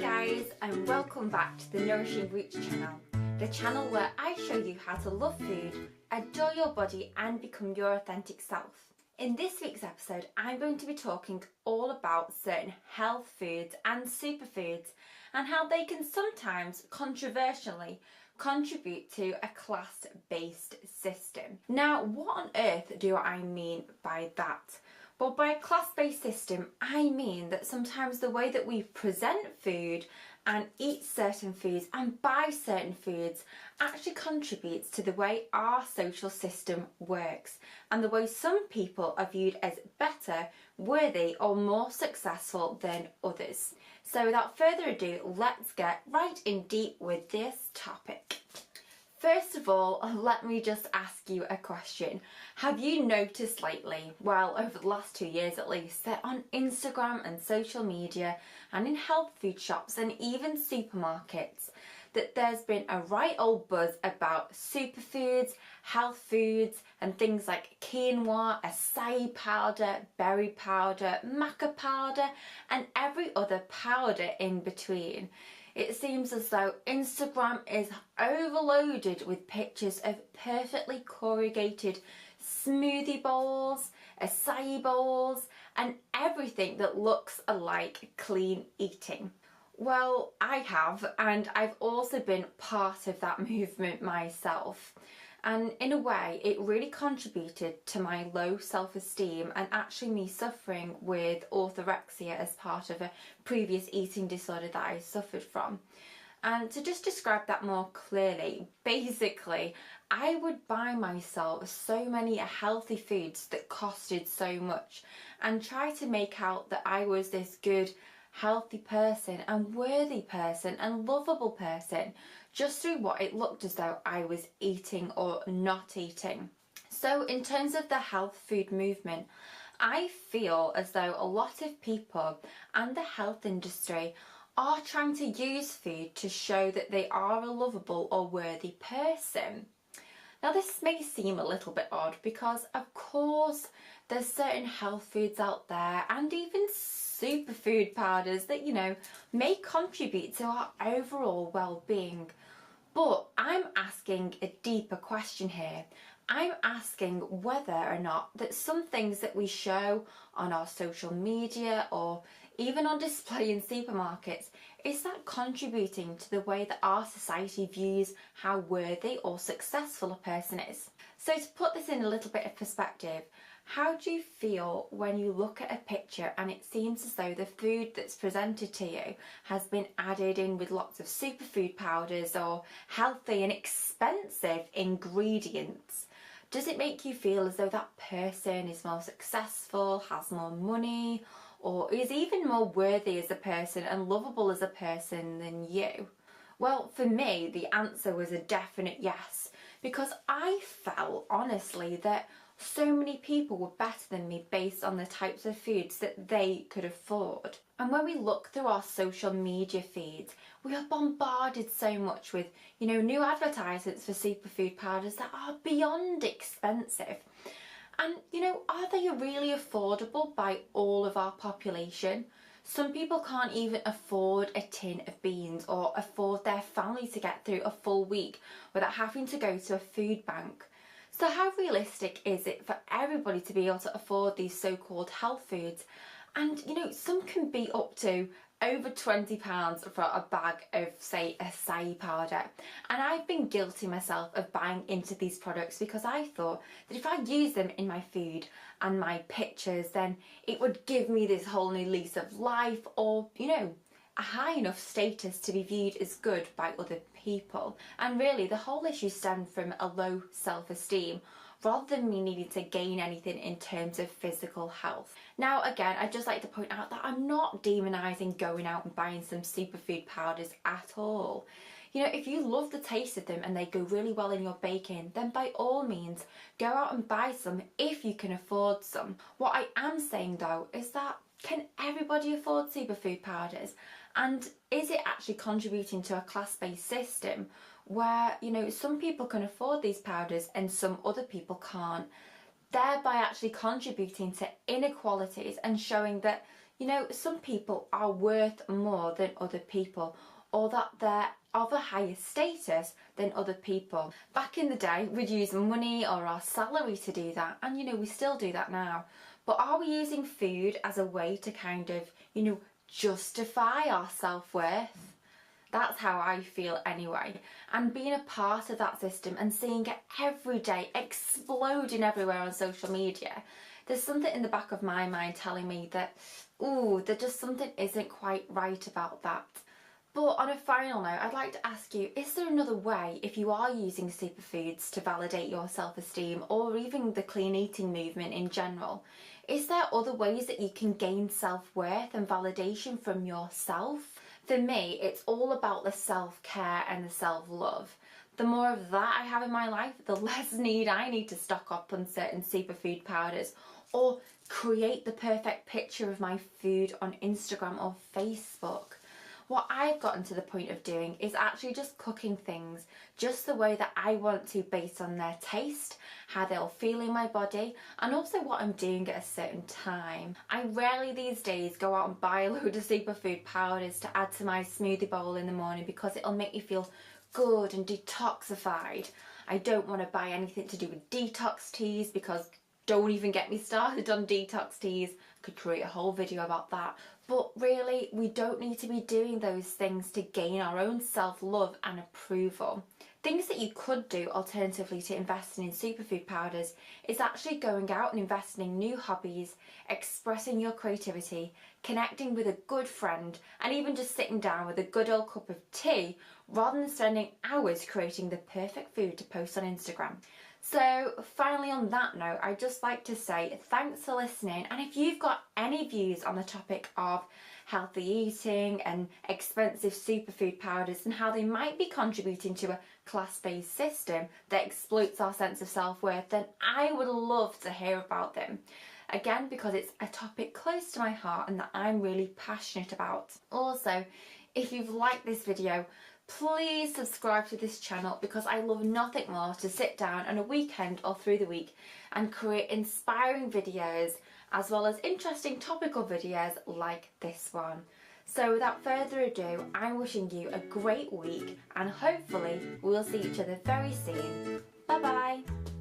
guys, and welcome back to the Nourishing Routes channel, the channel where I show you how to love food, adore your body and become your authentic self. In this week's episode, I'm going to be talking all about certain health foods and superfoods and how they can sometimes controversially contribute to a class-based system. Now, what on earth do I mean by that? Well, by a class-based system, I mean that sometimes the way that we present food and eat certain foods and buy certain foods actually contributes to the way our social system works and the way some people are viewed as better, worthy or more successful than others. So without further ado, let's get right in deep with this topic. First of all, let me just ask you a question. Have you noticed lately, well, over the last 2 years at least, that on Instagram and social media and in health food shops and even supermarkets, that there's been a right old buzz about superfoods, health foods, and things like quinoa, acai powder, berry powder, maca powder, and every other powder in between? It seems as though Instagram is overloaded with pictures of perfectly corrugated smoothie bowls, acai bowls, and everything that looks like clean eating. Well, I have, and I've also been part of that movement myself. And in a way, it really contributed to my low self-esteem and actually me suffering with orthorexia as part of a previous eating disorder that I suffered from. And to just describe that more clearly, basically, I would buy myself so many healthy foods that costed so much and try to make out that I was this good, healthy person and worthy person and lovable person just through what it looked as though I was eating or not eating. So in terms of the health food movement, I feel as though a lot of people and the health industry are trying to use food to show that they are a lovable or worthy person. Now this may seem a little bit odd because of course there's certain health foods out there and even superfood powders that, may contribute to our overall well-being. But I'm asking a deeper question here. I'm asking whether or not that some things that we show on our social media or even on display in supermarkets, is that contributing to the way that our society views how worthy or successful a person is? So to put this in a little bit of perspective, how do you feel when you look at a picture and it seems as though the food that's presented to you has been added in with lots of superfood powders or healthy and expensive ingredients? Does it make you feel as though that person is more successful, has more money, or is even more worthy as a person and lovable as a person than you? Well, for me, the answer was a definite yes, because I felt honestly that so many people were better than me based on the types of foods that they could afford. And when we look through our social media feeds, we are bombarded so much with, new advertisements for superfood powders that are beyond expensive. And, are they really affordable by all of our population? Some people can't even afford a tin of beans or afford their family to get through a full week without having to go to a food bank. So how realistic is it for everybody to be able to afford these so-called health foods? And, some can be up to over £20 for a bag of, say, acai powder. And I've been guilty myself of buying into these products because I thought that if I use them in my food and my pictures, then it would give me this whole new lease of life or, a high enough status to be viewed as good by other people. And really, the whole issue stemmed from a low self-esteem rather than me needing to gain anything in terms of physical health. Now again, I'd just like to point out that I'm not demonising going out and buying some superfood powders at all. If you love the taste of them and they go really well in your baking, then by all means go out and buy some if you can afford some. What I am saying though is that can everybody afford superfood powders? And is it actually contributing to a class-based system where, some people can afford these powders and some other people can't, thereby actually contributing to inequalities and showing that, You know, some people are worth more than other people, or that they're of a higher status than other people. Back in the day, we'd use money or our salary to do that, and you know, we still do that now. But are we using food as a way to kind of, you know, justify our self-worth? That's how I feel anyway. And being a part of that system and seeing it every day exploding everywhere on social media, there's something in the back of my mind telling me that, ooh, that just something isn't quite right about that. But on a final note, I'd like to ask you, is there another way, if you are using superfoods to validate your self-esteem, or even the clean eating movement in general, is there other ways that you can gain self-worth and validation from yourself? For me, it's all about the self-care and the self-love. The more of that I have in my life, the less need I need to stock up on certain superfood powders or create the perfect picture of my food on Instagram or Facebook. What I've gotten to the point of doing is actually just cooking things just the way that I want to, based on their taste, how they'll feel in my body, and also what I'm doing at a certain time. I rarely these days go out and buy a load of superfood powders to add to my smoothie bowl in the morning because it'll make me feel good and detoxified. I don't want to buy anything to do with detox teas because don't even get me started on detox teas. I could create a whole video about that. But really, we don't need to be doing those things to gain our own self-love and approval. Things that you could do alternatively to investing in superfood powders is actually going out and investing in new hobbies, expressing your creativity, connecting with a good friend, and even just sitting down with a good old cup of tea rather than spending hours creating the perfect food to post on Instagram. So finally, on that note, I'd just like to say thanks for listening, and if you've got any views on the topic of healthy eating and expensive superfood powders and how they might be contributing to a class-based system that exploits our sense of self-worth, then I would love to hear about them. Again, because it's a topic close to my heart and that I'm really passionate about. Also, if you've liked this video, please subscribe to this channel, because I love nothing more to sit down on a weekend or through the week and create inspiring videos as well as interesting topical videos like this one. So without further ado, I'm wishing you a great week and hopefully we'll see each other very soon. Bye bye!